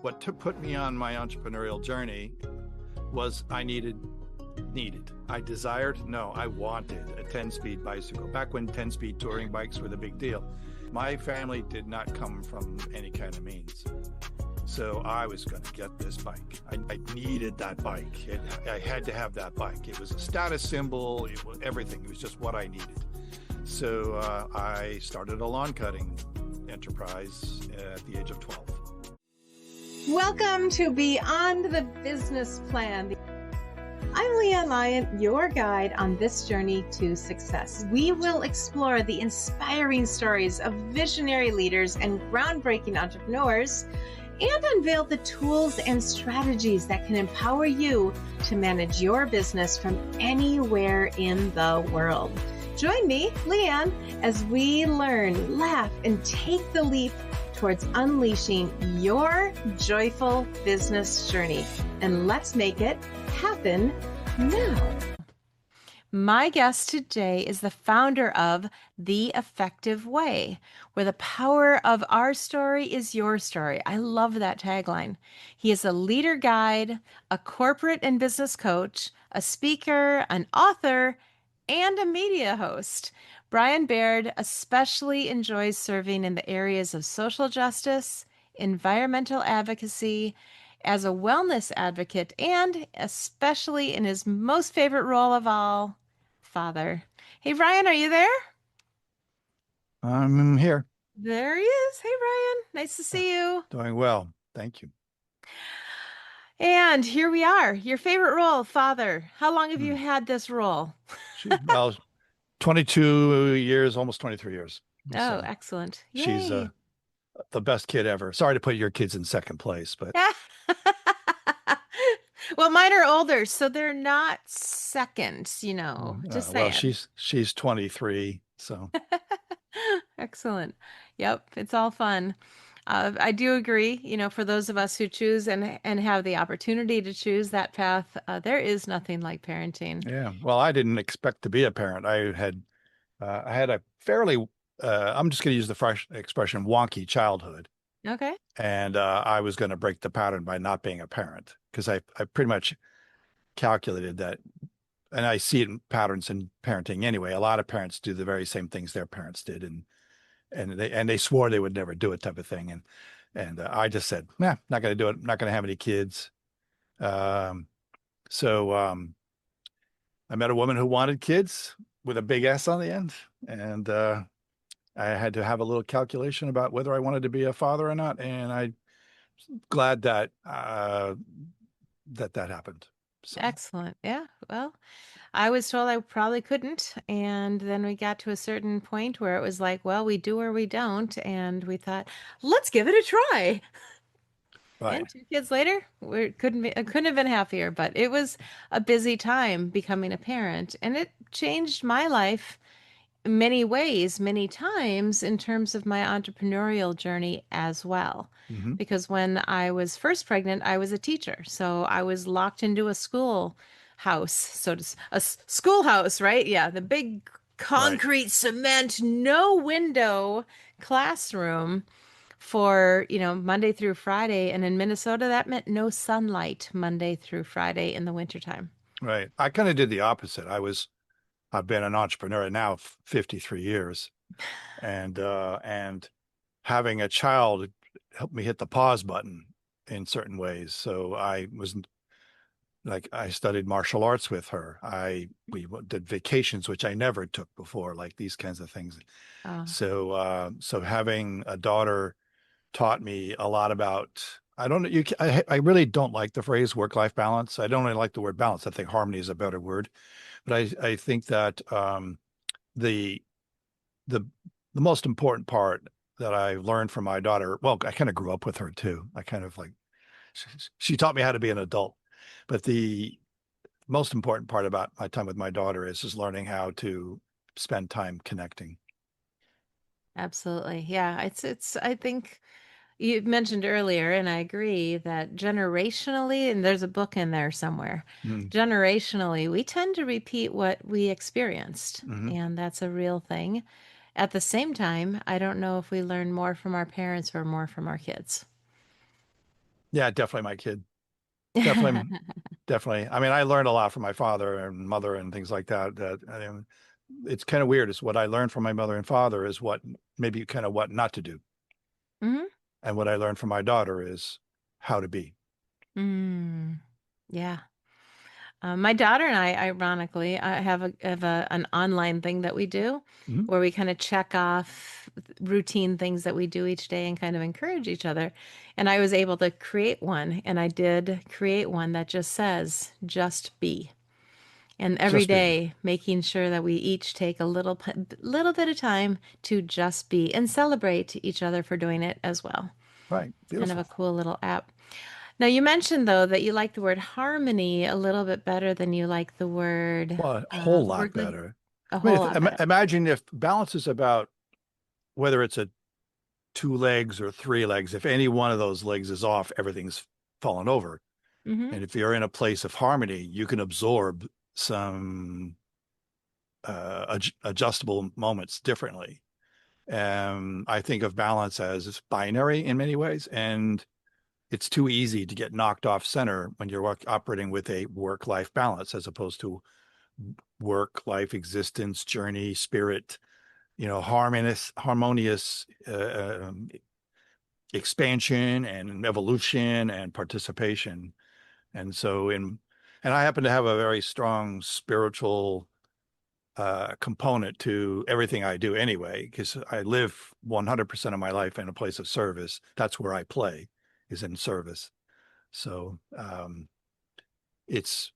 What put me on my entrepreneurial journey was I needed. I desired, no, I wanted a 10-speed bicycle. Back when 10-speed touring bikes were the big deal. My family did not come from any kind of means. So I was going to get this bike. I needed that bike. I had to have that bike. It was a status symbol. It was everything. It was just what I needed. So I started a lawn cutting enterprise at the age of 12. Welcome to Beyond the Business Plan. I'm LeAnn Lyon, your guide on this journey to success. We will explore the inspiring stories of visionary leaders and groundbreaking entrepreneurs and unveil the tools and strategies that can empower you to manage your business from anywhere in the world. Join me, LeAnn, as we learn, laugh, and take the leap towards unleashing your joyful business journey. And let's make it happen now. My guest today is the founder of The Effective Way, where the power of our story is your story. I love that tagline. He is a leader guide, a corporate and business coach, a speaker, an author, and a media host. Baird especially enjoys serving in the areas of social justice, environmental advocacy, as a wellness advocate, and especially in his most favorite role of all, father. Hey, Bryan, are you there? I'm here. There he is. Hey, Bryan. Nice to see you. Doing well. Thank you. And here we are. Your favorite role, father. How long have you had this role? Well, 22 years, almost 23 years. Oh, excellent. Yay. She's the best kid ever. Sorry to put your kids in second place, but well, mine are older, so they're not seconds, just saying. Well, she's 23, so. Excellent. Yep, it's all fun. I do agree, for those of us who choose and have the opportunity to choose that path, there is nothing like parenting. Yeah. Well, I didn't expect to be a parent. I had a fairly, I'm just going to use the fresh expression, wonky childhood. Okay. And I was going to break the pattern by not being a parent because I pretty much calculated that, and I see it in patterns in parenting anyway. A lot of parents do the very same things their parents did, and they swore they would never do it, type of thing. And I just said, nah, not going to do it. I'm not going to have any kids. So I met a woman who wanted kids with a big S on the end, and I had to have a little calculation about whether I wanted to be a father or not, and I'm glad that that happened. So. Excellent. Yeah. Well, I was told I probably couldn't, and then we got to a certain point where it was like, well, we do or we don't, and we thought, let's give it a try. Right. And 2 kids later, I couldn't have been happier. But it was a busy time becoming a parent, and it changed my life in many ways, many times in terms of my entrepreneurial journey as well. Mm-hmm. Because when I was first pregnant, I was a teacher, so I was locked into a schoolhouse, a schoolhouse, right? Yeah, the big concrete cement, no window classroom for, Monday through Friday. And in Minnesota, that meant no sunlight Monday through Friday in the wintertime. Right. I kind of did the opposite. I've been an entrepreneur now 53 years, and having a child helped me hit the pause button in certain ways. So I studied martial arts with her. We did vacations, which I never took before, like these kinds of things. So having a daughter taught me a lot about, I really don't like the phrase work-life balance. I don't really like the word balance. I think harmony is a better word, but I think that the most important part that I learned from my daughter, well, I kind of grew up with her too. I kind of she taught me how to be an adult, but the most important part about my time with my daughter is learning how to spend time connecting. Absolutely. Yeah. I think you mentioned earlier, and I agree that generationally, and there's a book in there somewhere, generationally, we tend to repeat what we experienced, and that's a real thing. At the same time, I don't know if we learn more from our parents or more from our kids. Yeah, definitely my kid. Definitely, definitely. I mean, I learned a lot from my father and mother and things like that. It's kind of weird. It's what I learned from my mother and father is what maybe kind of what not to do. Hmm. And what I learned from my daughter is how to be. Mm. Yeah. My daughter and I, ironically, I have an online thing that we do Mhm. where we kind of check off routine things that we do each day and kind of encourage each other. And I was able to create one, and I did create one that just says, just be. And every Just be. day, making sure that we each take a little bit of time to just be and celebrate each other for doing it as well. Right. It's kind of a Beautiful. cool little app. Now, you mentioned though that you like the word harmony a little bit better than you like Well, a whole lot work better. a I mean, whole lot better. imagine if balance is about whether it's a two legs or three legs, if any one of those legs is off, everything's fallen over. Hmm. And if you're in a place of harmony, you can absorb some adjustable moments differently. I think of balance as it's binary in many ways, and it's too easy to get knocked off center when you're operating with a work-life balance as opposed to work-life existence, journey, spirit, harmonious expansion and evolution and participation. And so and I happen to have a very strong spiritual component to everything I do anyway, because I live 100% of my life in a place of service. That's where I play, is in service. So it's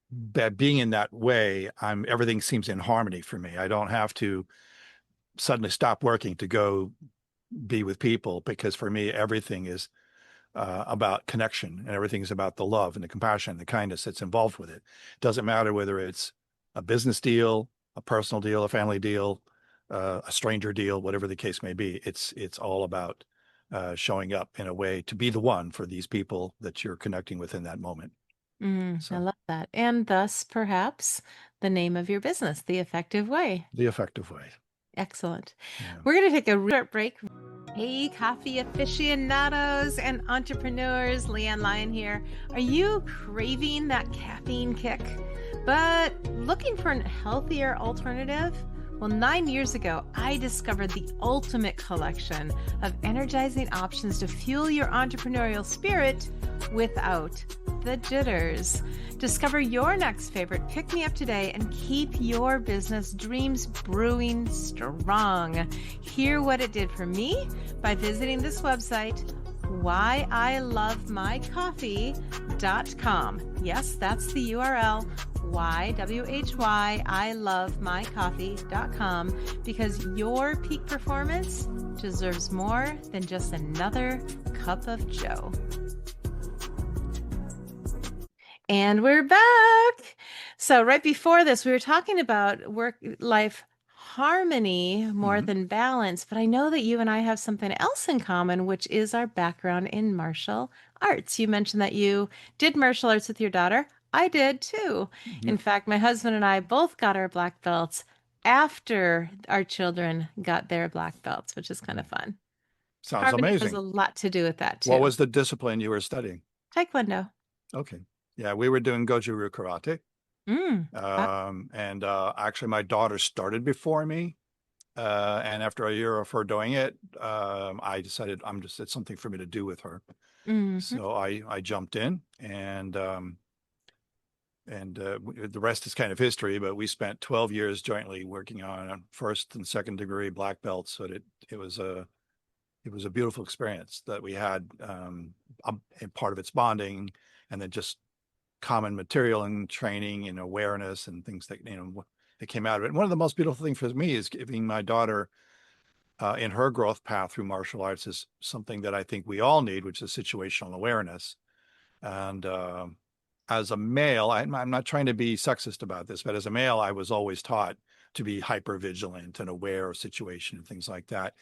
that being in that way, everything seems in harmony for me. I don't have to suddenly stop working to go be with people because for me, everything is about connection and everything is about the love and the compassion and the kindness that's involved with it. It doesn't matter whether it's a business deal, a personal deal, a family deal, a stranger deal, whatever the case may be. It's all about showing up in a way to be the one for these people that you're connecting with in that moment. I So love that. And thus, perhaps, the name of your business, The Effective Way. the effective way. Excellent. Yeah. We're going to take a short break. Hey, coffee aficionados and entrepreneurs, LeAnn Lyon here. Are you craving that caffeine kick, but looking for a healthier alternative? Well, 9 years ago, I discovered the ultimate collection of energizing options to fuel your entrepreneurial spirit without the jitters. Discover your next favorite pick me up today and keep your business dreams brewing strong. Hear what it did for me by visiting this website, whyIlovemycoffee.com. Yes, that's the URL, whyIlovemycoffee.com, because your peak performance deserves more than just another cup of joe. And we're back. So right before this, we were talking about work-life harmony more Mhm. than balance, but I know that you and I have something else in common, which is our background in martial arts. You mentioned that you did martial arts with your daughter. I did too. Yeah. In fact, my husband and I both got our black belts after our children got their black belts, which is kind of fun. Sounds Harmony has a amazing. lot to do with that What too. was the discipline you were studying? Taekwondo. Okay. Yeah, we were doing Goju Karate. Wow. And actually, my daughter started before me. And after a year of her doing it, I decided it's something for me to do with her. Mm-hmm. So I jumped in and the rest is kind of history, but we spent 12 years jointly working on first and second degree black belts. So it was a beautiful experience that we had, and part of its bonding and then just common material and training and awareness and things that came out of it. And one of the most beautiful things for me is giving my daughter in her growth path through martial arts is something that I think we all need, which is situational awareness. And as a male, I'm not trying to be sexist about this, but as a male, I was always taught to be hyper vigilant and aware of situation and things like that,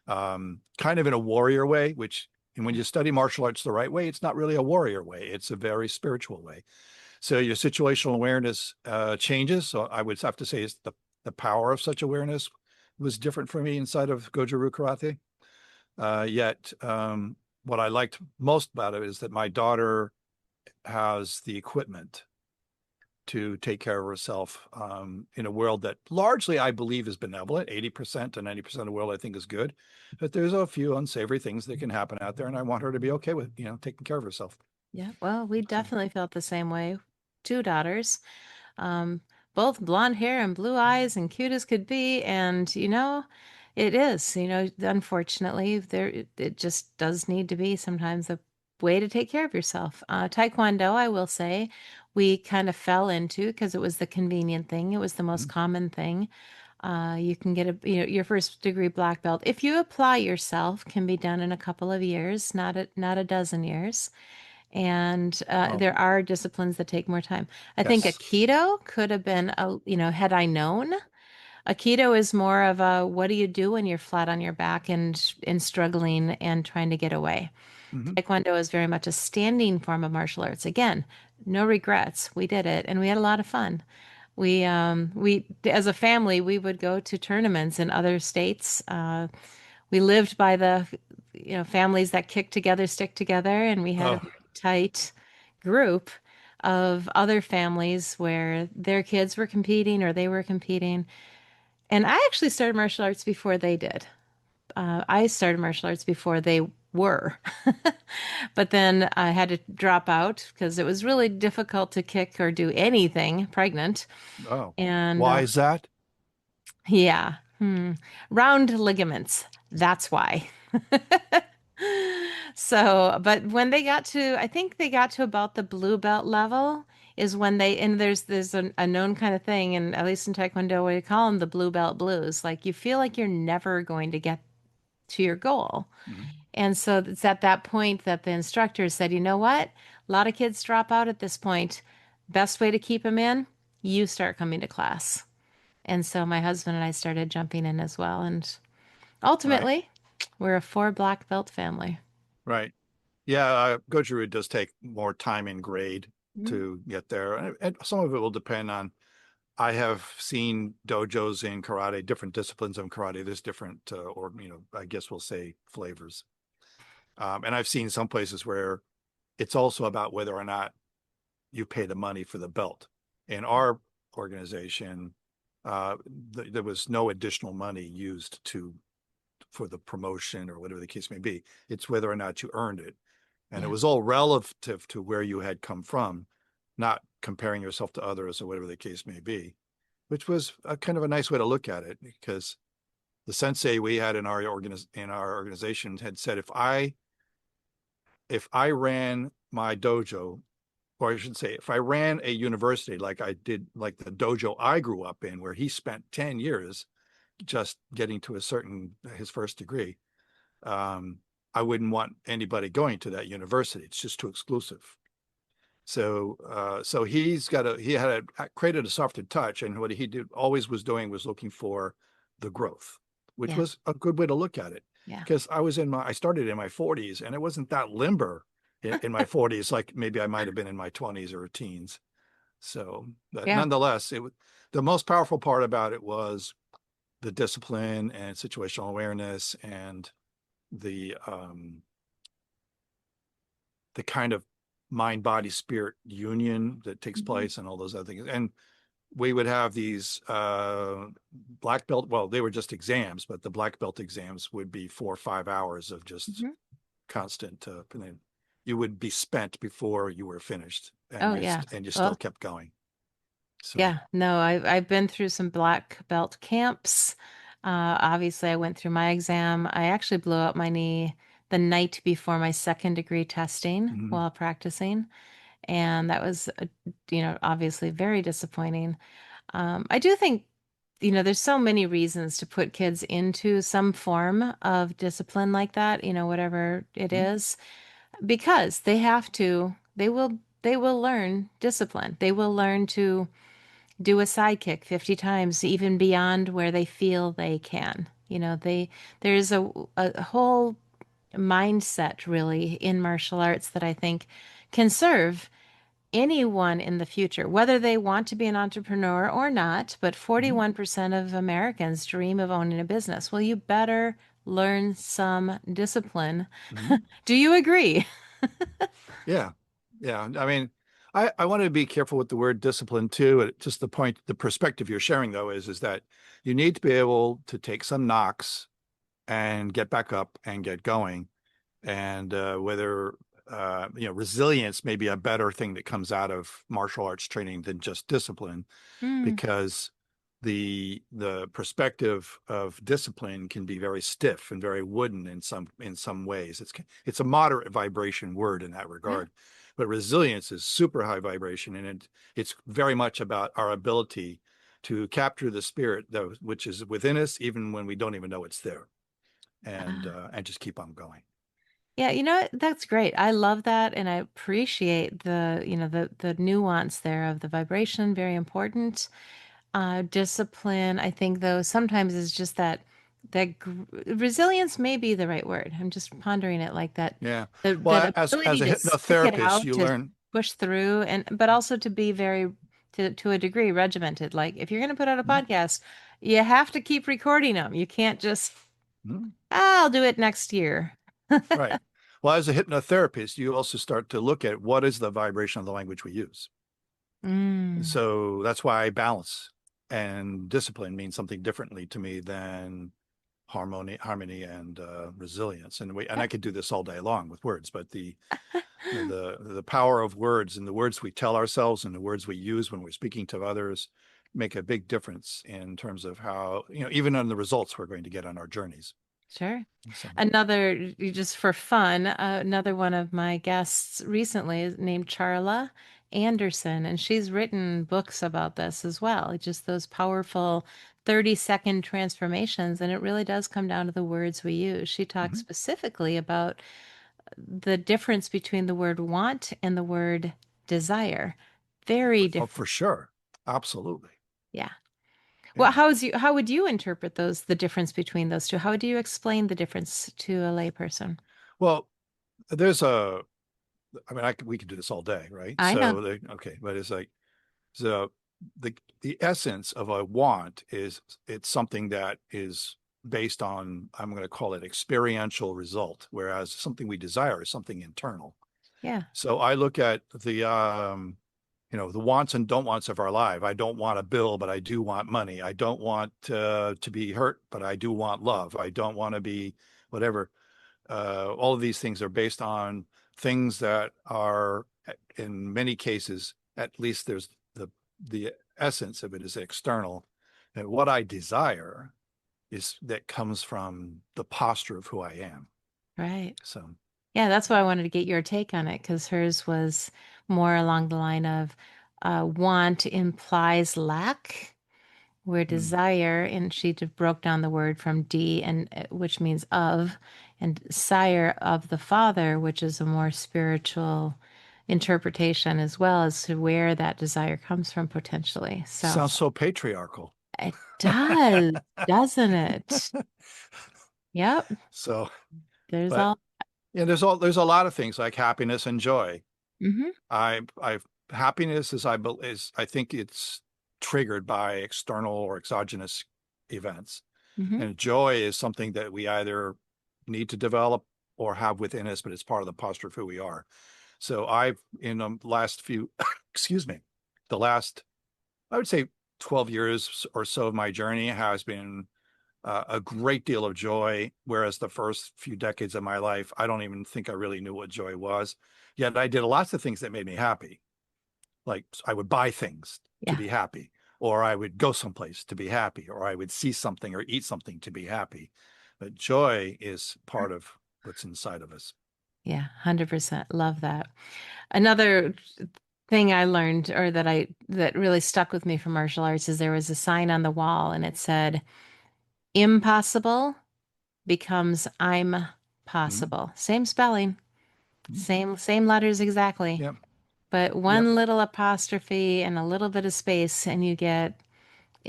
kind of in a warrior way, which and when you study martial arts the right way, it's not really a warrior way. It's a very spiritual way. So your situational awareness changes. So I would have to say it's the power of such awareness was different for me inside of Goju Karate. Yet what I liked most about it is that my daughter has the equipment to take care of herself in a world that largely I believe is benevolent. 80% to 90% of the world I think is good, but there's a few unsavory things that can happen out there, and I want her to be okay with taking care of herself. Yeah, well, we So, definitely felt the same way. Two daughters, um, both blonde hair and blue eyes and cute as could be. And, it is, unfortunately, it just does need to be sometimes a way to take care of yourself. Taekwondo, I will say, we kind of fell into because it was the convenient thing. It was the most mhm. common thing. You can get your first degree black belt. If you apply yourself, can be done in a couple of years, not a dozen years. And Oh, there are disciplines that take more time. I think yes. Aikido could have been had I known. Aikido is more of a what do you do when you're flat on your back and struggling and trying to get away. Hmm. Taekwondo is very much a standing form of martial arts. Again, no regrets. We did it and we had a lot of fun. We as a family we would go to tournaments in other states. We lived by the families that kick together stick together, and we had a Oh, very tight group of other families where their kids were competing or they were competing. And I actually started martial arts before they did. I started martial arts before they were. But then I had to drop out because it was really difficult to kick or do anything pregnant. oh. And Why is that? yeah, round ligaments. That's why. So, but when they got to, I think they got to about the blue belt level is when and there's a known kind of thing, and at least in Taekwondo, we call them the blue belt blues. Like you feel like you're never going to get to your goal. Mhm. And so it's at that point that the instructor said, you know what? A lot of kids drop out at this point. Best way to keep them in, you start coming to class. And so my husband and I started jumping in as well. And Right, ultimately, we're a four black belt family. right. Yeah, Goju does take more time and grade Mhm. to get there, and some of it will depend on. I have seen dojos in karate, different disciplines of karate. There's different, or I guess we'll say flavors. And I've seen some places where it's also about whether or not you pay the money for the belt. In our organization, there was no additional money used for the promotion or whatever the case may be. It's whether or not you earned it. And it Yeah. was all relative to where you had come from, not comparing yourself to others or whatever the case may be, which was a kind of a nice way to look at it, because the sensei we had in our organization had said, if I ran my dojo, or I should say, if I ran a university like I did, like the dojo I grew up in, where he spent 10 years just getting to his first degree, um, I wouldn't want anybody going to that university. It's just too exclusive. So he had created a softer touch, and what he did always was doing was looking for the growth, which Yeah. was a good way to look at it. Yeah. Because I started in my 40s, and it wasn't that limber in my 40s, like maybe I might have been in my 20s or teens. So, but Yeah. nonetheless, the most powerful part about it was the discipline and situational awareness, and the um, the kind of mind, body, spirit union that takes Mhm. place, and all those other things. And we would have these black belt. Well, they were just exams, but the black belt exams would be 4 or 5 hours of just Mhm. constant. And then you would be spent before you were finished, and Oh, yeah. you still Well, kept going. So. yeah. No, I've been through some black belt camps. Obviously, I went through my exam. I actually blew out my knee the night before my second degree testing Mhm. while practicing. And that was, obviously very disappointing. I do think, there's so many reasons to put kids into some form of discipline like that, whatever it Mhm. is, because they will learn discipline. They will learn to do a sidekick 50 times, even beyond where they feel they can. There's a whole mindset really in martial arts that I think can serve anyone in the future, whether they want to be an entrepreneur or not. But Mhm. 41% of Americans dream of owning a business. Well, you better learn some discipline. Mhm. Do you agree? Yeah. Yeah. I mean, I want to be careful with the word discipline too. Just the perspective you're sharing though is that you need to be able to take some knocks and get back up and get going. And whether resilience may be a better thing that comes out of martial arts training than just discipline, Mm, because the perspective of discipline can be very stiff and very wooden in some ways. It's a moderate vibration word in that yeah. regard, but resilience is super high vibration, and it's very much about our ability to capture the spirit though, which is within us, even when we don't even know it's there, and just keep on going. Yeah, you know what? That's great. I love that, and I appreciate the nuance there of the vibration, very important. Discipline, I think though sometimes is just resilience may be the right word. I'm just pondering it like that. Yeah. That Well, as ability a to stick it hypnotherapist, out, you to learn. push through, and but also to be very to a degree regimented. Like if you're going to put out a Mhm. podcast, you have to keep recording them. You can't just, Mhm. I'll do it next year. Right. Well, as a hypnotherapist, you also start to look at what is the vibration of the language we use. Mm. So that's why balance and discipline means something differently to me than harmony, and resilience. And I could do this all day long with words, but the power of words and the words we tell ourselves and the words we use when we're speaking to others make a big difference in terms of how, even on the results we're going to get on our journeys. Sure. So, Just for fun, another one of my guests recently is named Charla Anderson, and she's written books about this as well. Just those powerful 30-second transformations, and it really does come down to the words we use. She talks mhm. specifically about the difference between the word want and the word desire. Very Oh, different. for sure. Absolutely. Yeah. Well, Yeah. how would you interpret the difference between those two? How would you explain the difference to a layperson? Well, there's a, I mean, we could do this all day, right? I know. Okay, but it's like, so the essence of a want is it's something that is based on, I'm going to call it experiential result, whereas something we desire is something internal. Yeah. So I look at the wants and don't wants of our life. I don't want a bill, but I do want money. I don't want to be hurt, but I do want love. I don't want to be whatever. All of these things are based on things that are, in many cases, at least there's the essence of it is external. And what I desire is that comes from the posture of who I am. Right. So, Yeah, that's why I wanted to get your take on it because hers was more along the line of want implies lack, where mm, desire, and she broke down the word from D and which means of, and sire of the Father, which is a more spiritual interpretation as well as to where that desire comes from potentially. So sounds so patriarchal. it does, doesn't it? Yep. So, There's but all. there's a lot of things like happiness and joy. Mm-hmm. I happiness I think it's triggered by external or exogenous events, Mm-hmm. and joy is something that we either need to develop or have within us, but it's part of the posture of who we are. So I've in the last few, excuse me, the last, I would say 12 years or so of my journey has been a great deal of joy, whereas the first few decades of my life, I don't even think I really knew what joy was. Yet I did lots of things that made me happy. Like I would buy things to Yeah. be happy, or I would go someplace to be happy, or I would see something or eat something to be happy. But joy is part of what's inside of us. Yeah, 100%. Love that. Another thing I learned or that really stuck with me from martial arts is there was a sign on the wall and it said impossible becomes I'm Mhm. possible. Same spelling, Mhm. same letters exactly, Yep. but Yep. one little apostrophe and a little bit of space and you get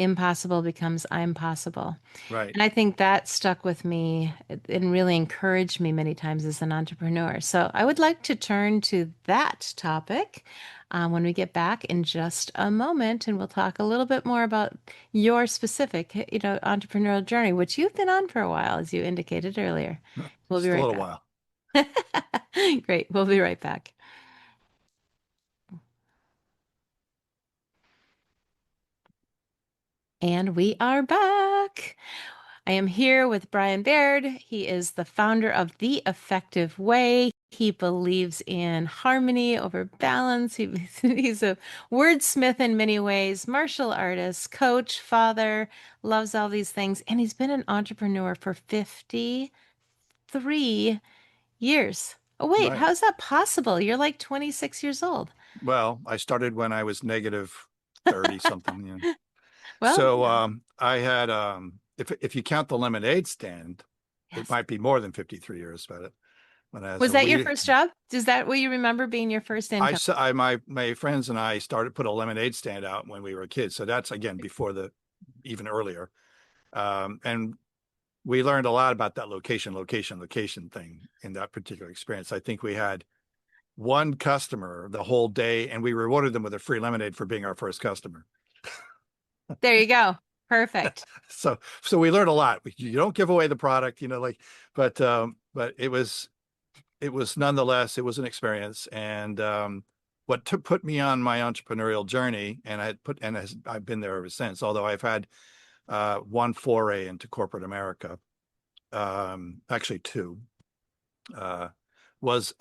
impossible becomes I'm possible. Right. And I think that stuck with me and really encouraged me many times as an entrepreneur. So I would like to turn to that topic when we get back in just a moment, and we'll talk a little bit more about your specific, entrepreneurial journey, which you've been on for a while, as you indicated earlier. We'll be Just a right little back. while. Great. We'll be right back. And we are back. I am here with Bryan Baird. He is the founder of The Effective Way. He believes in harmony over balance. He's a wordsmith in many ways, martial artist, coach, father, loves all these things. And he's been an entrepreneur for 53 years. Oh, wait, Right. how's that possible? You're like 26 years old. Well, I started when I was negative 30 something. Well, So I had if you count the lemonade stand, it yes. might be more than 53 years, but when I was Was a that your wee first job? Is that what you remember being your first I, income? s- I my friends and I started put a lemonade stand out when we were kids. So that's again before the even earlier. And we learned a lot about that location thing in that particular experience. I think we had one customer the whole day, and we rewarded them with a free lemonade for being our first customer. There you go. Perfect. So we learned a lot. You don't give away the product, but it was nonetheless it was an experience. And what put me on my entrepreneurial journey, and I've been there ever since. Although I've had one foray into corporate America, actually two, uh, was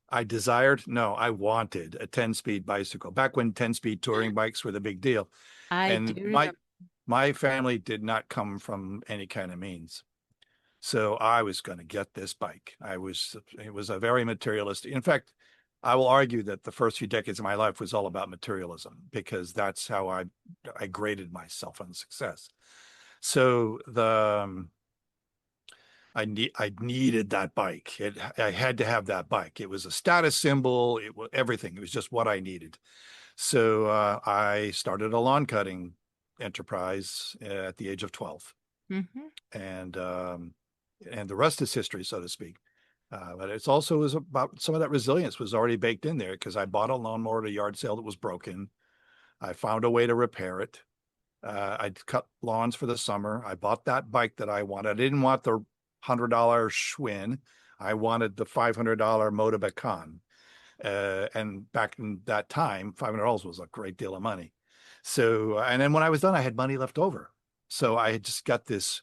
I desired, no, I wanted a 10-speed bicycle back when 10-speed touring bikes were the big deal. I do And remember. my family did not come from any kind of means. So I was going to get this bike. It was a very materialistic. In fact, I will argue that the first few decades of my life was all about materialism because that's how I graded myself on success. So I needed that bike. I had to have that bike. It was a status symbol. It was everything. It was just what I needed. So I started a lawn cutting enterprise at the age of 12, Hmm. and the rest is history, so to speak. But it's also was about some of that resilience was already baked in there because I bought a lawnmower at a yard sale that was broken. I found a way to repair it. I'd cut lawns for the summer. I bought that bike that I wanted. I didn't want the $100 Schwinn. I wanted the $500 Motobekan. And back in that time, $500 was a great deal of money. So, and then when I was done, I had money left over. So I had just got this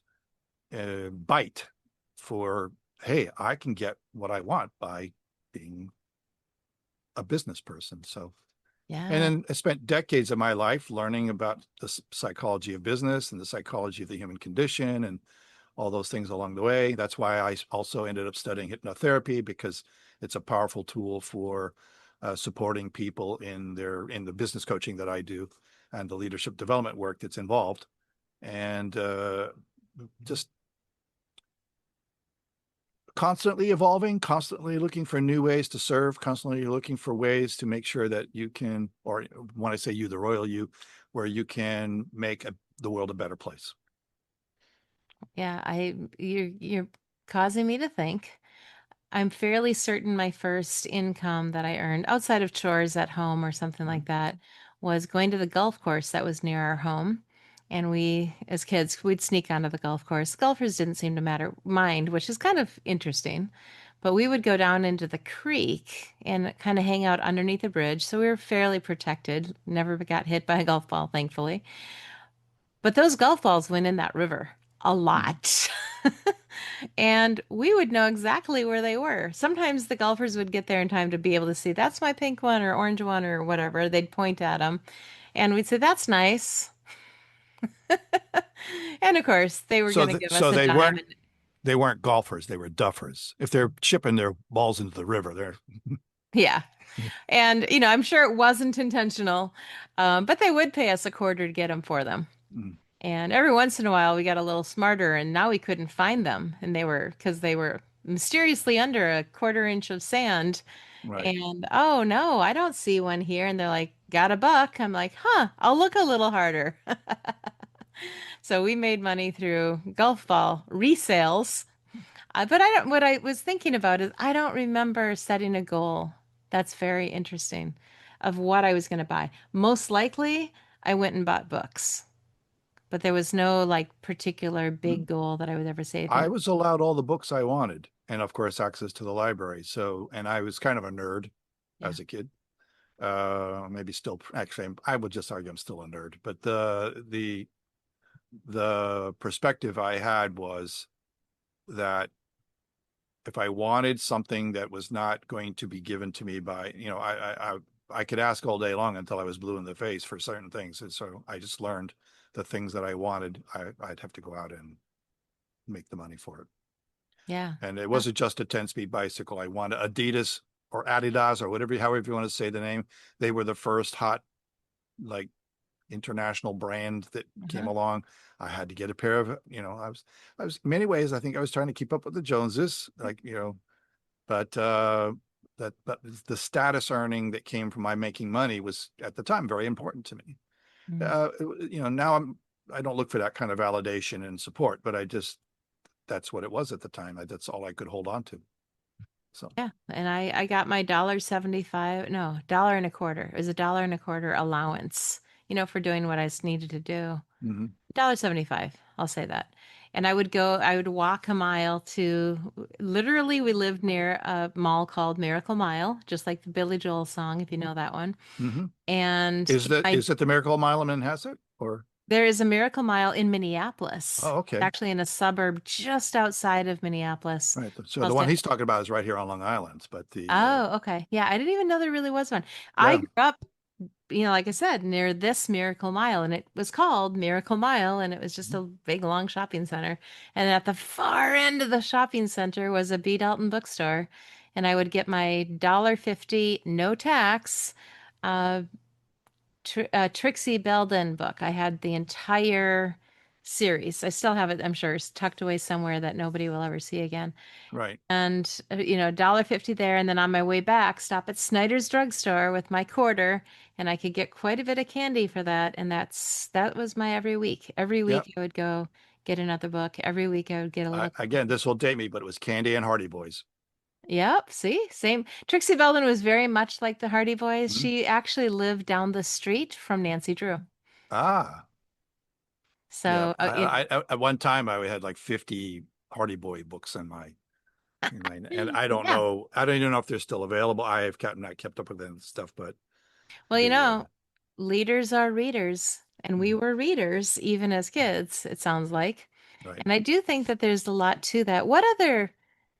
bite for, hey, I can get what I want by being a business person. So, and Yeah. then I spent decades of my life learning about the psychology of business and the psychology of the human condition and all those things along the way. That's why I also ended up studying hypnotherapy because it's a powerful tool for supporting people in the business coaching that I do and the leadership development work that's involved. And just constantly evolving, constantly looking for new ways to serve, constantly looking for ways to make sure that you can, or when I say you, the royal you, where you can make the world a better place. Yeah, you're causing me to think. I'm fairly certain my first income that I earned outside of chores at home or something like that was going to the golf course that was near our home. And we, as kids, we'd sneak onto the golf course. Golfers didn't seem to mind, which is kind of interesting. But we would go down into the creek and kind of hang out underneath the bridge. So we were fairly protected. Never got hit by a golf ball, thankfully. But those golf balls went in that river a Mm-hmm. lot. And we would know exactly where they were. Sometimes the golfers would get there in time to be able to see, that's my pink one or orange one or whatever. They'd point at them. And we'd say, that's nice. And of course, they were So, going to give us a dime. And they weren't golfers; they were duffers. If they're chipping their balls into the river, they're yeah. And, I'm sure it wasn't intentional, but they would pay us a quarter to get them for them. mm, And every once in a while, we got a little smarter, and now we couldn't find them. And because they were mysteriously under a quarter inch of sand. right. And oh no, I don't see one here. And they're like, got a buck. I'm like, huh, I'll look a little harder. So we made money through golf ball resales. But I don't, what I was thinking about is I don't remember setting a goal. That's very interesting of what I was going to buy. Most likely, I went and bought books, but there was no like particular big goal that I would ever say, I was allowed all the books I wanted, and of course, access to the library. So, and I was kind of a nerd yeah. as a kid. Maybe still, actually, I would just argue I'm still a nerd. But the perspective I had was that if I wanted something that was not going to be given to me by, I could ask all day long until I was blue in the face for certain things. And so I just learned the things that I wanted, I'd have to go out and make the money for it. Yeah. And it Yeah. wasn't just a 10-speed bicycle. I wanted Adidas or Adidas or whatever, however you want to say the name. They were the first hot, like, international brand that came Uh-huh. along. I had to get a pair of, I was in many ways, I think I was trying to keep up with the Joneses, like, but but the status earning that came from my making money was at the time very important to me. Mm. Now I don't look for that kind of validation and support, but that's what it was at the time. That's all I could hold on to. So, Yeah. And I got my $1.75, no, dollar and a quarter. It was a dollar and a quarter allowance, for doing what I needed to do. mhm. $1.75, I'll say that. And I would walk a mile to, literally, we lived near a mall called Miracle Mile, just like the Billy Joel song, if you know that one. Mhm. And Is that the Miracle Mile in Manhasset or? there is a Miracle Mile in Minneapolis. Oh, It's okay. actually in a suburb just outside of Minneapolis. Right. So the Called one San- he's talking about is right here on Long Island, but Oh, okay. Yeah, I didn't even know there really was one. I yeah. grew up, like I said, near this Miracle Mile, and it was called Miracle Mile, and it was just a big, long shopping center. And at the far end of the shopping center was a B. Dalton bookstore, and I would get my $1.50, no tax, uh, Trixie Belden book. I had the entire series. I still have it, I'm sure, it's tucked away somewhere that nobody will ever see again. Right. And $1.50 there, and then on my way back, stop at Snyder's drugstore with my quarter, and I could get quite a bit of candy for that. And that was my every week. Every Yep. week I would go get another book. Every week I would get a little. Again, this will date me, but it was Candy and Hardy Boys. Yep, see, same. Trixie Belden was very much like the Hardy Boys. Mhm. She actually lived down the street from Nancy Drew. Ah, yeah. So, At one time I had like 50 Hardy Boy books and I don't yeah. know. I don't even know if they're still available. I have not kept up with that stuff, but Well, the leaders are readers, and we mhm, were readers even as kids, it sounds like. right. And I do think that there's a lot to that.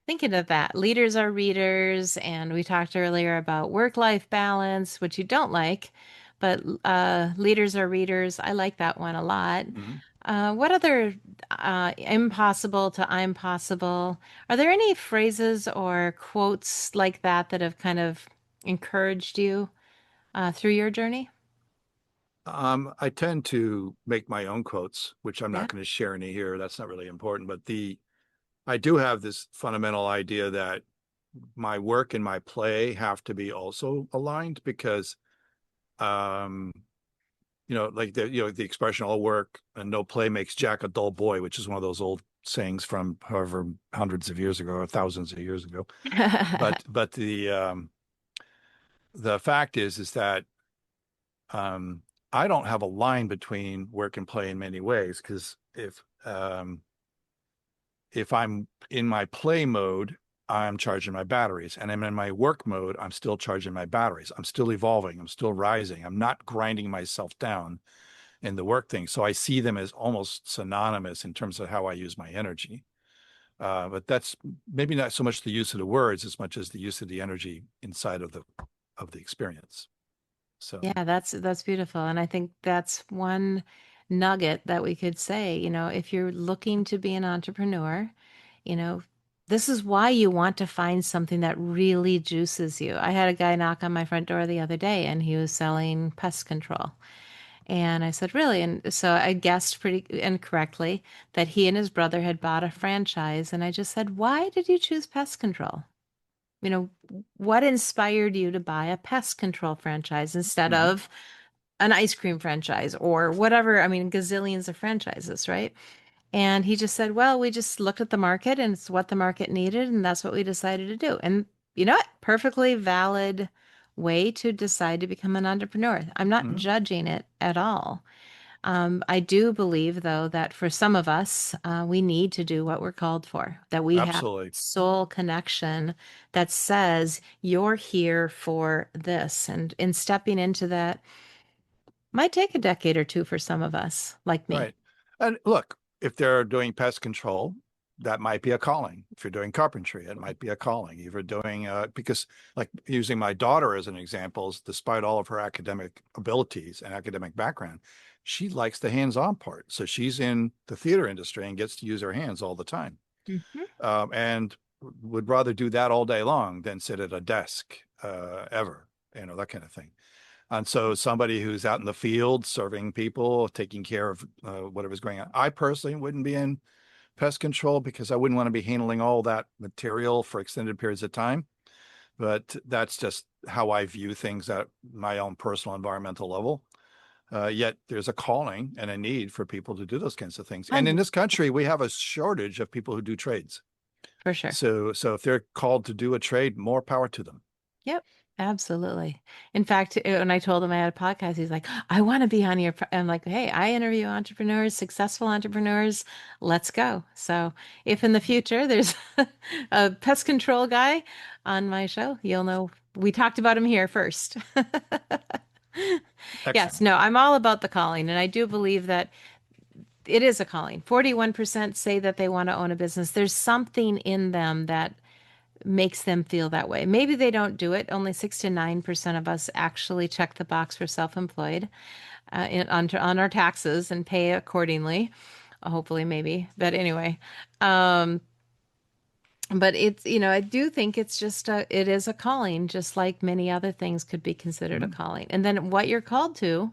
Thinking of that, leaders are readers, and we talked earlier about work-life balance, which you don't like, but leaders are readers. I like that one a lot. Mhm. What other impossible to I'm possible? Are there any phrases or quotes like that that have kind of encouraged you through your journey? I tend to make my own quotes, which I'm Yeah. not going to share any here. That's not really important, but I do have this fundamental idea that my work and my play have to be also aligned because um like the expression all work and no play makes Jack a dull boy, which is one of those old sayings from however hundreds of years ago or thousands of years ago. But the fact is that um I don't have a line between work and play in many ways because if I'm in my play mode, I'm charging my batteries. And I'm in my work mode, I'm still charging my batteries. I'm still evolving. I'm still rising. I'm not grinding myself down in the work thing. So I see them as almost synonymous in terms of how I use my energy. But that's maybe not so much the use of the words as much as the use of the energy inside of the experience. So Yeah, that's beautiful. And I think that's one nugget that we could say, if you're looking to be an entrepreneur, you know, this is why you want to find something that really juices you. I had a guy knock on my front door the other day and he was selling pest control. And I said, "Really?" And so I guessed pretty incorrectly that he and his brother had bought a franchise. And I just said, "Why did you choose pest control?" what inspired you to buy a pest control franchise instead Mhm. of an ice cream franchise or whatever? I mean, gazillions of franchises, right? And he just said, well, we just looked at the market and it's what the market needed, and that's what we decided to do. And you know what? Perfectly valid way to decide to become an entrepreneur. I'm not Mhm. judging it at all. I do believe, though, that for some of us, we need to do what we're called for, that we have Absolutely. soul connection that says you're here for this. And in stepping into that might take a decade or two for some of us, like me. Right. And look, if they're doing pest control, that might be a calling. If you're doing carpentry, it might be a calling. If you're doing, because like using my daughter as an example, despite all of her academic abilities and academic background, she likes the hands-on part. So she's in the theater industry and gets to use her hands all the time. Mhm. And would rather do that all day long than sit at a desk ever, that kind of thing. And so somebody who's out in the field serving people, taking care of whatever's going on. I personally wouldn't be in pest control because I wouldn't want to be handling all that material for extended periods of time. But that's just how I view things at my own personal environmental level. Yet there's a calling and a need for people to do those kinds of things. And in 100, this country, we have a shortage of people who do trades. for sure. So if they're called to do a trade, more power to them. Yep, absolutely. In fact, when I told him I had a podcast, he's like, I want to be on your. I'm like, hey, I interview entrepreneurs, successful entrepreneurs. Let's go. So if in the future there's a pest control guy on my show, you'll know we talked about him here first. Yes, Excellent. no, I'm all about the calling, and I do believe that it is a calling. 41% say that they want to own a business. There's something in them that makes them feel that way. Maybe they don't do it. Only 6 to 9% of us actually check the box for self-employed on our taxes and pay accordingly. Hopefully, maybe. But anyway, um, but I do think it is a calling, just like many other things could be considered a Mhm. calling. And then what you're called to,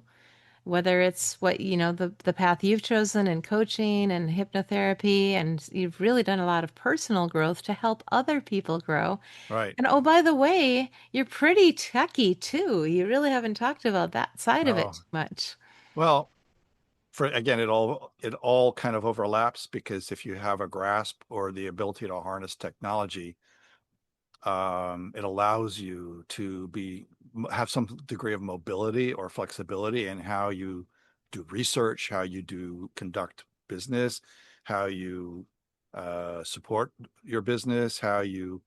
whether it's what, the path you've chosen in coaching and hypnotherapy, and you've really done a lot of personal growth to help other people grow. Right. And oh, by the way, you're pretty techy too. You really haven't talked about that side of it Oh, too much. well, for again, it all kind of overlaps because if you have a grasp or the ability to harness technology, it allows you to have some degree of mobility or flexibility in how you do research, how you do conduct business, how you support your business, how you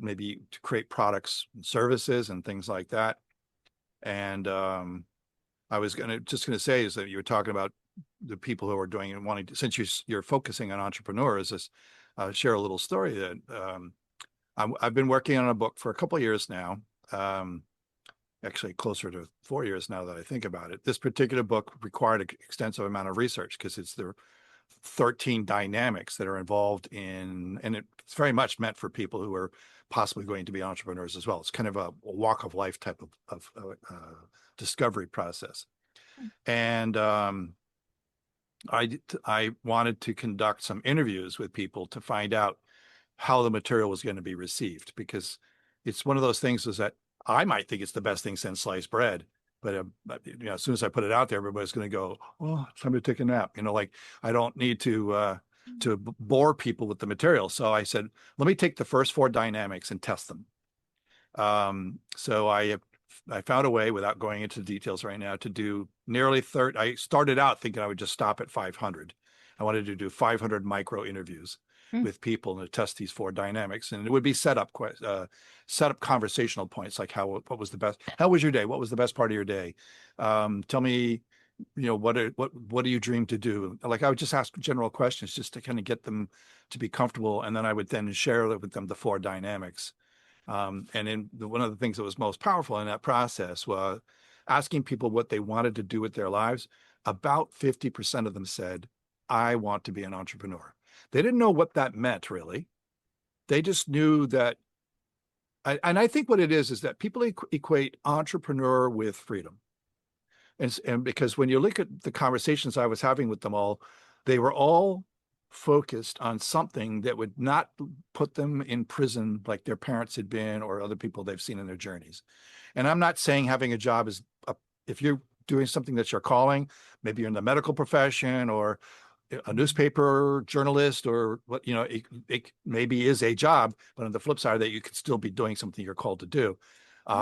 maybe to create products and services and things like that. And I was just gonna say is that you were talking about the people who are doing and wanting to, since you're focusing on entrepreneurs, share a little story that I've been working on a book for a couple of years now. Um, Actually, closer to 4 years now that I think about it. This particular book required an extensive amount of research because it's the 13 dynamics that are involved in, and it's very much meant for people who are possibly going to be entrepreneurs as well. It's kind of a walk of life type of discovery process. And I wanted to conduct some interviews with people to find out how the material was going to be received because it's one of those things is that I might think it's the best thing since sliced bread, but as soon as I put it out there, everybody's going to go, "Oh, it's time to take a nap." Like I don't need to bore people with the material. So I said, let me take the first four dynamics and test them. So I found a way, without going into details right now, to do nearly 30. I started out thinking I would just stop at 500. I wanted to do 500 micro interviews Hmm. with people and to test these four dynamics, and it would be set up conversational points like what was the best, how was your day, what was the best part of your day, tell me, what do you dream to do? Like I would just ask general questions just to kind of get them to be comfortable, and then I would then share with them the four dynamics. One of the things that was most powerful in that process was asking people what they wanted to do with their lives. About 50% of them said, I want to be an entrepreneur. They didn't know what that meant really. They just knew that. And I think what it is that people equate entrepreneur with freedom. And because when you look at the conversations I was having with them all, they were all focused on something that would not put them in prison like their parents had been or other people they've seen in their journeys. And I'm not saying having a job is, if you're doing something that's your calling, maybe you're in the medical profession or a newspaper journalist or what, it maybe is a job, but on the flip side of that, you could still be doing something you're called to do.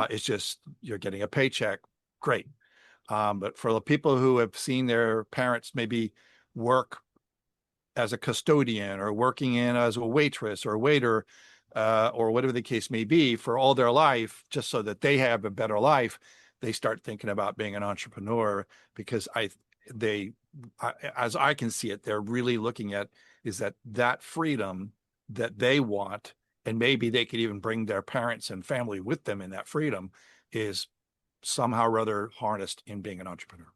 It's just you're getting a paycheck. Great. But for the people who have seen their parents maybe work as a custodian or working in as a waitress or a waiter, or whatever the case may be for all their life, just so that they have a better life, they start thinking about being an entrepreneur because as I can see it, they're really looking at is that freedom that they want, and maybe they could even bring their parents and family with them in that freedom, is somehow or other harnessed in being an entrepreneur.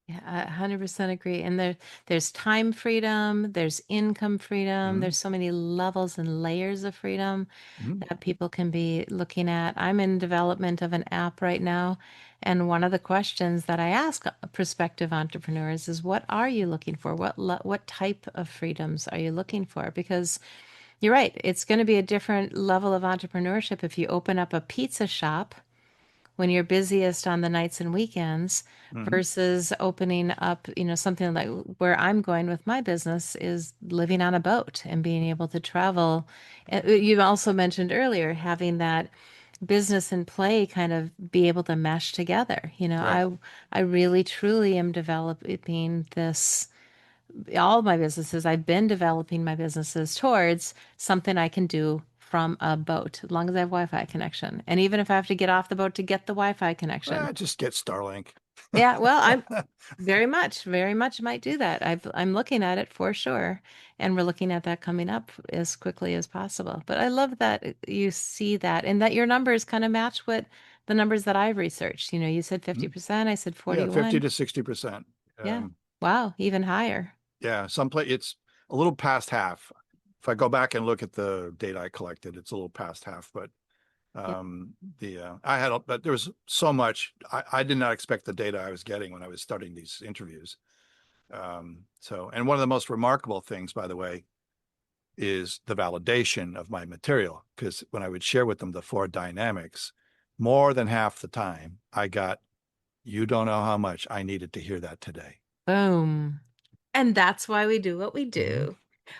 Yeah, I 100% agree. And there's time freedom, there's income freedom, Mm-hmm. there's so many levels and layers of freedom Mm-hmm. that people can be looking at. I'm in development of an app right now, and one of the questions that I ask prospective entrepreneurs is, what are you looking for? What type of freedoms are you looking for? Because you're right, it's going to be a different level of entrepreneurship if you open up a pizza shop when you're busiest on the nights and weekends Mm-hmm. versus opening up, something like where I'm going with my business is living on a boat and being able to travel. You also mentioned earlier having that business and play kind of be able to mesh together. Right. I really truly am developing this, all my businesses, I've been developing my businesses towards something I can do from a boat, as long as I have Wi-Fi connection. And even if I have to get off the boat to get the Wi-Fi connection. Just get Starlink. Yeah, well, I'm very much might do that. I'm looking at it for sure. And we're looking at that coming up as quickly as possible. But I love that you see that and that your numbers kind of match what the numbers that I've researched. You said 50%, I said Yeah, 50 41. to 60%. Yeah. Wow, even higher. Yeah, it's a little past half. If I go back and look at the data I collected, it's a little past half. But Yep. but there was so much. I did not expect the data I was getting when I was starting these interviews. And one of the most remarkable things, by the way, is the validation of my material. Because when I would share with them the 4 dynamics, more than half the time I got, you don't know how much I needed to hear that today. Boom. And that's why we do what we Mm-hmm. do.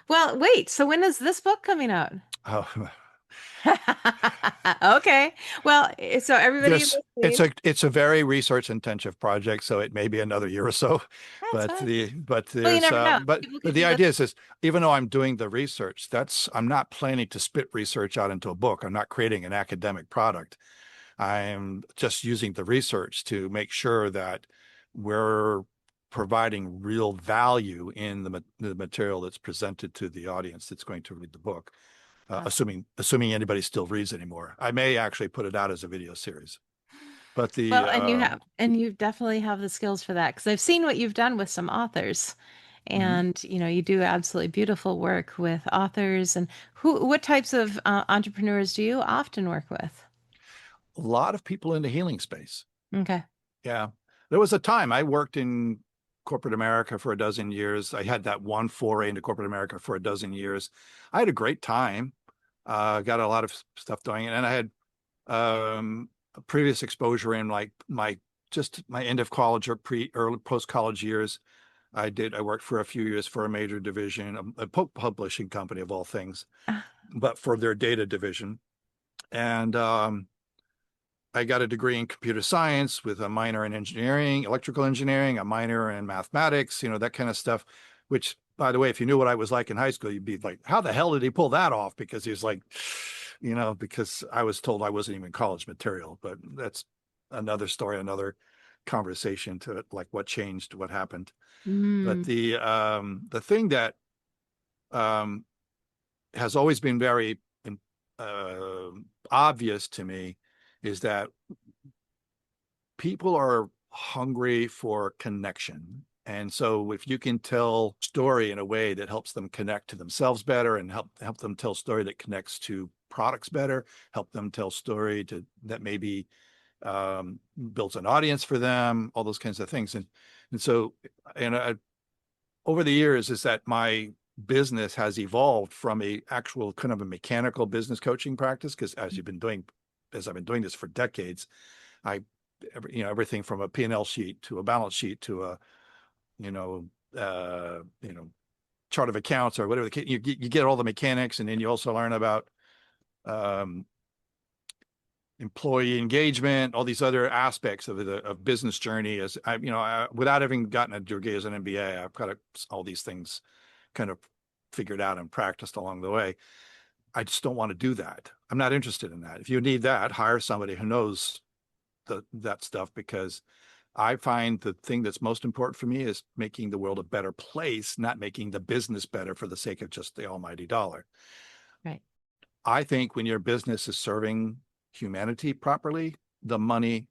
Well, wait, so when is this book coming out? Oh, Okay. Well, so everybody this listening, it's a very research intensive project, so it may be another year or so. that's But fine. Well, you there's never know. but People but could the do this. idea is even though I'm doing the research, I'm not planning to spit research out into a book. I'm not creating an academic product. I'm just using the research to make sure that we're providing real value in the material that's presented to the audience that's going to read the book. Awesome. Assuming anybody still reads anymore. I may actually put it out as a video series. But Well, and you definitely have the skills for that because I've seen what you've done with some authors. mhm. And you do absolutely beautiful work with authors. And what types of entrepreneurs do you often work with? A lot of people in the healing space. Okay. Yeah. There was a time I worked in corporate America for a dozen years. I had that one foray into corporate America for a dozen years. I had a great time. Got a lot of stuff doing, and I had a previous exposure in like my end of college or early post college years. I worked for a few years for a major division, a publishing company of all things, Ah, but for their data division. And I got a degree in computer science with a minor in engineering, electrical engineering, a minor in mathematics, that kind of stuff, which, by the way, if you knew what I was like in high school, you'd be like, how the hell did he pull that off? Because he was like, because I was told I wasn't even college material, but that's another story, another conversation to it, like what changed, what happened. But mm, the thing that um, has always been very uh, obvious to me is that people are hungry for connection. And so if you can tell story in a way that helps them connect to themselves better and help them tell story that connects to products better, help them tell story that maybe builds an audience for them, all those kinds of things. And so, over the years is that my business has evolved from a actual kind of a mechanical business coaching practice. Because as I've been doing this for decades, I, everything from a P&L sheet to a balance sheet to a, you know, chart of accounts or whatever you get all the mechanics, and then you also learn about um, employee engagement, all these other aspects of the business journey. As without having gotten a degree as an MBA, I've got all these things kind of figured out and practiced along the way. I just don't want to do that. I'm not interested in that. If you need that, hire somebody who knows that stuff, because I find the thing that's most important for me is making the world a better place, not making the business better for the sake of just the almighty dollar. Right. I think when your business is serving humanity properly, the money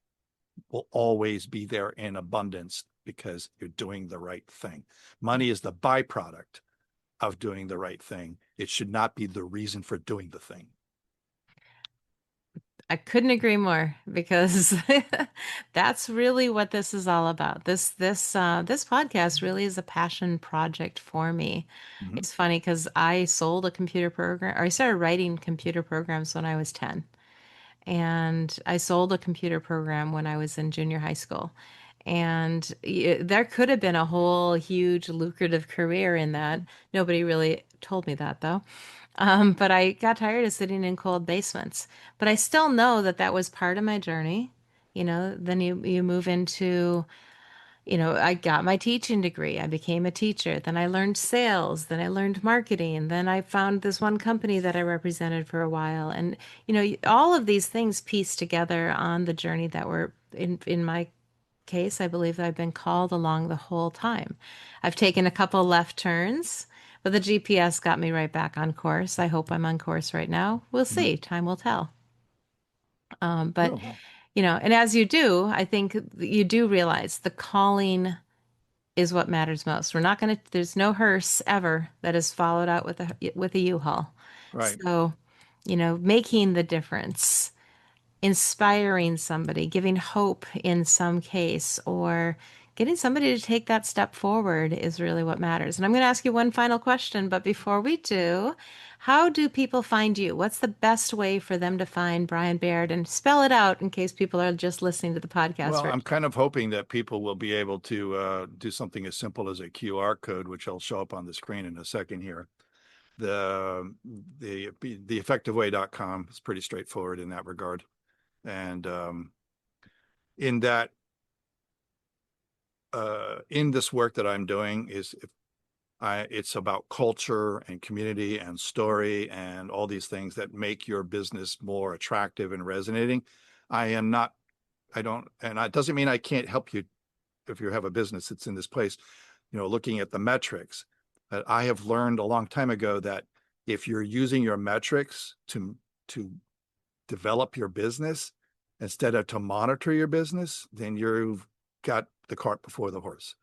will always be there in abundance because you're doing the right thing. Money is the byproduct of doing the right thing. It should not be the reason for doing the thing. I couldn't agree more, because that's really what this is all about. This podcast really is a passion project for me. Mm-hmm. It's funny because I sold a computer program, or I started writing computer programs when I was 10. And I sold a computer program when I was in junior high school. And there could have been a whole huge lucrative career in that. Nobody really told me that, though. But I got tired of sitting in cold basements. But I still know that that was part of my journey. Then you move into, I got my teaching degree. I became a teacher. Then I learned sales. Then I learned marketing. Then I found this one company that I represented for a while. And, all of these things piece together on the journey that we're in my case. I believe I've been called along the whole time. I've taken a couple left turns, but the GPS got me right back on course. I hope I'm on course right now. We'll Mm-hmm. see. Time will tell. But Oh. and as you do, I think you do realize the calling is what matters most. We're not going to, there's no hearse ever that is followed out with a U-Haul. Right. So, making the difference, inspiring somebody, giving hope in some case, or getting somebody to take that step forward is really what matters. And I'm going to ask you one final question, but before we do, how do people find you? What's the best way for them to find Bryan Baird? And spell it out in case people are just listening to the podcast Well, I'm first. kind of hoping that people will be able to do something as simple as a QR code, which will show up on the screen in a second here. The effectiveway.com is pretty straightforward in that regard. And in that, in this work that I'm doing it's about culture and community and story and all these things that make your business more attractive and resonating. I don't, and it doesn't mean I can't help you if you have a business that's in this place, looking at the metrics. But I have learned a long time ago that if you're using your metrics to develop your business instead of to monitor your business, then you've got the cart before the horse,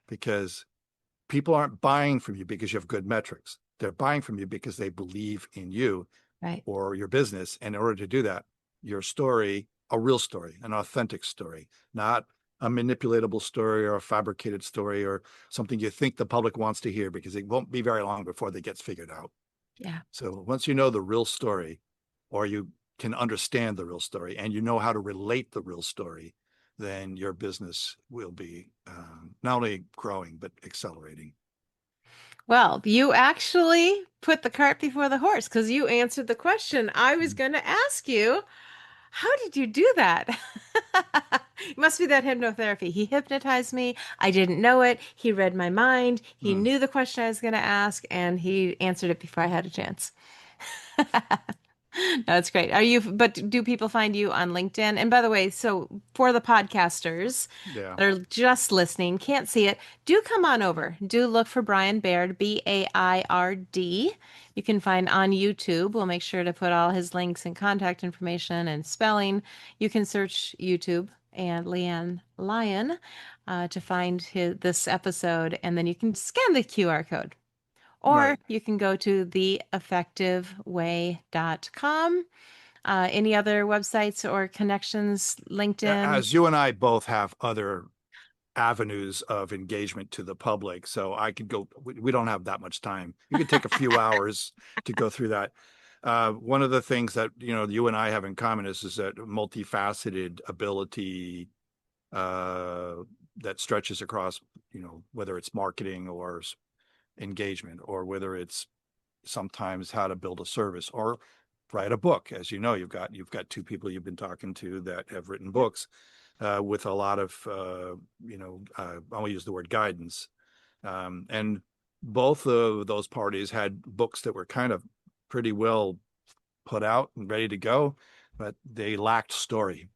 because people aren't buying from you because you have good metrics. They're buying from you because they believe in you, Right. or your business. And in order to do that, your story, a real story, an authentic story, not a manipulatable story or a fabricated story or something you think the public wants to hear, because it won't be very long before that gets figured out. Yeah. So once you know the real story, or you can understand the real story, and you know how to relate the real story, then your business will be not only growing, but accelerating. Well, you actually put the cart before the horse, because you answered the question I was going to ask you. How did you do that? It must be that hypnotherapy. He hypnotized me. I didn't know it. He read my mind. He Mm. knew the question I was going to ask, and he answered it before I had a chance. No, it's great. But do people find you on LinkedIn? And by the way, so for the podcasters Yeah. that are just listening, can't see it, do come on over. Do look for Bryan Baird, Baird. You can find on YouTube. We'll make sure to put all his links and contact information and spelling. You can search YouTube and LeAnn Lyon to find this episode, and then you can scan the QR code. Or Right. you can go to theeffectiveway.com. Any other websites or connections? LinkedIn? As you and I both have other avenues of engagement to the public. So I could go, we don't have that much time. You could take a few hours to go through that. One of the things that, you and I have in common is that multifaceted ability that stretches across, whether it's marketing or engagement, or whether it's sometimes how to build a service or write a book. As you know, you've got two people you've been talking to that have written books with a lot of, I'll use the word guidance. And both of those parties had books that were kind of pretty well put out and ready to go, but they lacked story.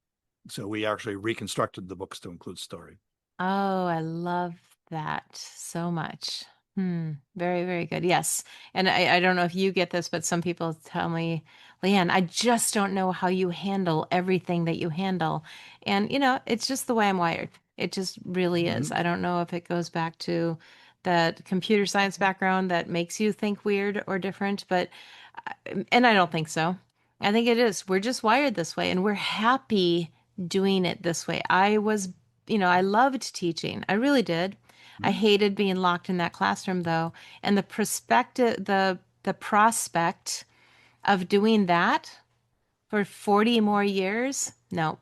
So we actually reconstructed the books to include story. Oh, I love that so much. Very, very good. Yes. And I don't know if you get this, but some people tell me, LeAnn, I just don't know how you handle everything that you handle. And, it's just the way I'm wired. It just really is. Mhm. I don't know if it goes back to that computer science background that makes you think weird or different, and I don't think so. I think it is. We're just wired this way and we're happy doing it this way. I loved teaching. I really did. I Mhm. hated being locked in that classroom though. And the prospect of doing that for 40 more years, no.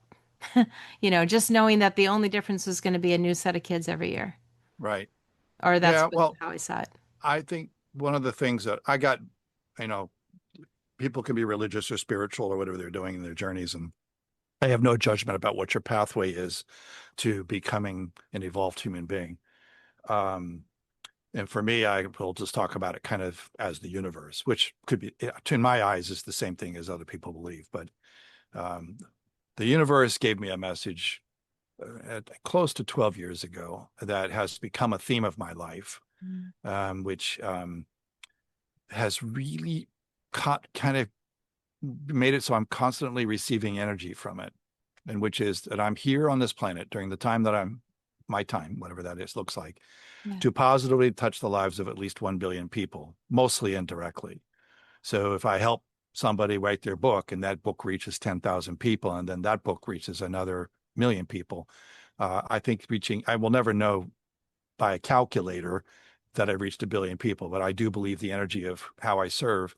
Just knowing that the only difference was going to be a new set of kids every year. Right. Or that's Yeah. Well, how I saw it. I think one of the things that I got, you know, people can be religious or spiritual or whatever they're doing in their journeys. And I have no judgment about what your pathway is to becoming an evolved human being. Um, and for me, I will just talk about it kind of as the universe, which could be, in my eyes, is the same thing as other people believe. But um, the universe gave me a message close to 12 years ago that has become a theme of my life, Mm. which has really kind of made it so I'm constantly receiving energy from it, and which is that I'm here on this planet during the time that my time, whatever that is, looks like, Yeah. to positively touch the lives of at least 1 billion people, mostly indirectly. So if I help somebody write their book and that book reaches 10,000 people and then that book reaches another million people, I think I will never know by a calculator that I reached 1 billion people, but I do believe the energy of how I serve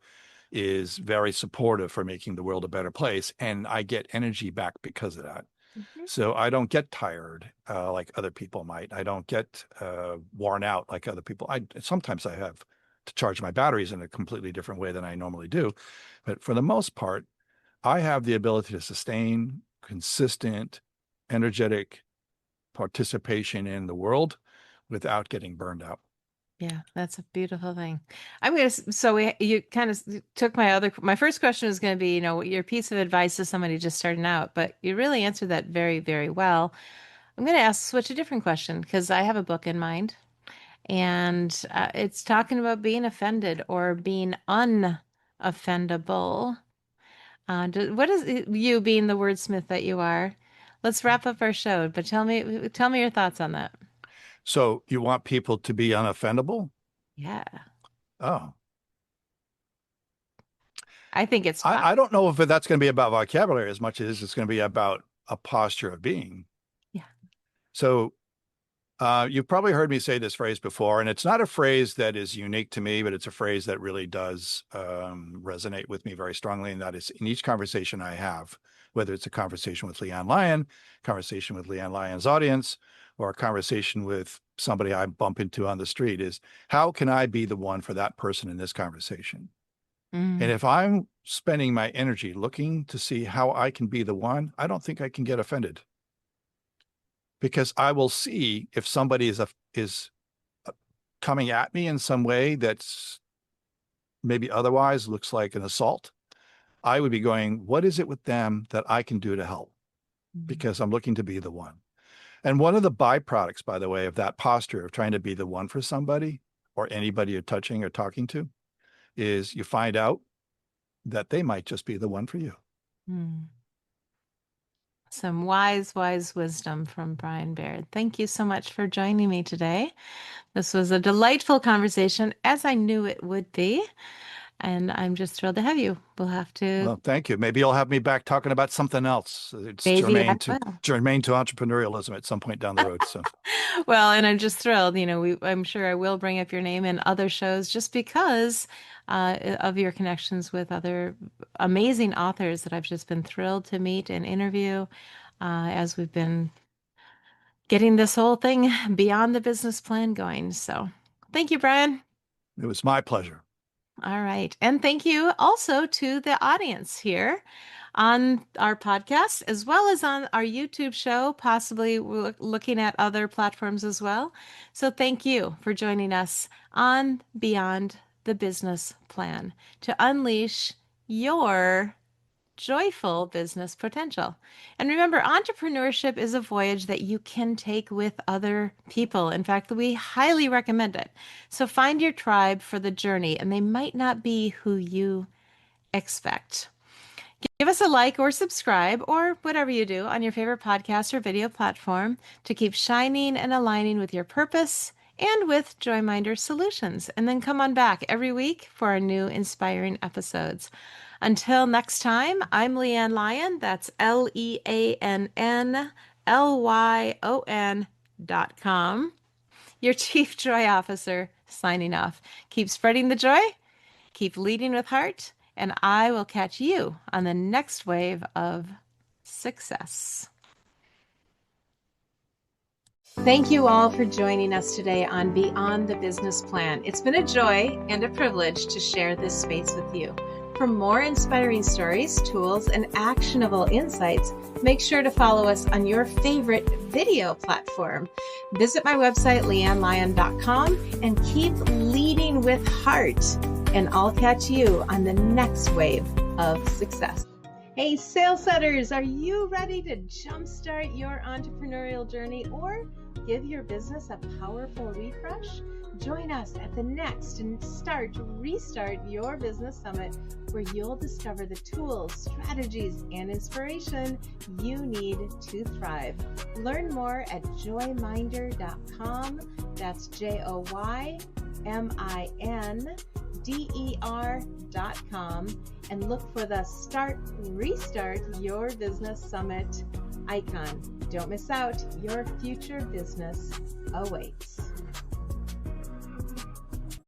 is very supportive for making the world a better place. And I get energy back because of that. Mhm. So I don't get tired like other people might. I don't get worn out like other people. Sometimes I have to charge my batteries in a completely different way than I normally do. But for the most part, I have the ability to sustain consistent, energetic participation in the world without getting burned out. Yeah, that's a beautiful thing. You kind of took my first question was going to be, your piece of advice to somebody just starting out, but you really answered that very, very well. I'm going to switch a different question because I have a book in mind and it's talking about being offended or being unoffendable. What is you being the wordsmith that you are? Let's wrap up our show, but tell me your thoughts on that. So you want people to be unoffendable? Yeah, Oh, I think it's I possible. don't know if that's going to be about vocabulary as much as it's going to be about a posture of being. Yeah. So you've probably heard me say this phrase before, and it's not a phrase that is unique to me, but it's a phrase that really does resonate with me very strongly. And that is in each conversation I have, whether it's a conversation with LeAnn Lyon, conversation with LeAnn Lyon's audience, or a conversation with somebody I bump into on the street, is how can I be the one for that person in this conversation? And Mm, if I'm spending my energy looking to see how I can be the one, I don't think I can get offended because I will see if somebody is coming at me in some way that's maybe otherwise looks like an assault. I would be going, what is it with them that I can do to help? mm, Because I'm looking to be the one. And one of the byproducts, by the way, of that posture of trying to be the one for somebody or anybody you're touching or talking to is you find out that they might just be the one for you. mm. Some wise, wise wisdom from Bryan Baird. Thank you so much for joining me today. This was a delightful conversation, as I knew it would be. And I'm just thrilled to have you. We'll have to, Well, thank you. Maybe you'll have me back talking about something else. It's maybe I will. germane to entrepreneurialism at some point down the road. So Well, and I'm just thrilled. I'm sure I will bring up your name in other shows just because of your connections with other amazing authors that I've just been thrilled to meet and interview as we've been getting this whole thing beyond the business plan going. So thank you, Bryan. it was my pleasure. All right. And thank you also to the audience here on our podcast, as well as on our YouTube show, possibly looking at other platforms as well. So thank you for joining us on Beyond the Business Plan to unleash your joyful business potential. And remember, entrepreneurship is a voyage that you can take with other people. In fact, we highly recommend it. So find your tribe for the journey, and they might not be who you expect. Give us a like or subscribe or whatever you do on your favorite podcast or video platform to keep shining and aligning with your purpose and with Joyminder Solutions. And then come on back every week for our new inspiring episodes. Until next time, I'm LeAnn Lyon. That's LeAnnLyon.com. Your Chief Joy Officer signing off. Keep spreading the joy, keep leading with heart, and I will catch you on the next wave of success. Thank you all for joining us today on Beyond the Business Plan. It's been a joy and a privilege to share this space with you. For more inspiring stories, tools, and actionable insights, make sure to follow us on your favorite video platform. Visit my website, LeAnnLyon.com, and keep leading with heart. And I'll catch you on the next wave of success. Hey, sales setters, are you ready to jumpstart your entrepreneurial journey or give your business a powerful refresh? Join us at the next and Restart Your Business Summit, where you'll discover the tools, strategies, and inspiration you need to thrive. Learn more at joyminder.com. That's JOYMINDER.com, and look for the Restart Your Business Summit icon. Don't miss out. Your future business awaits.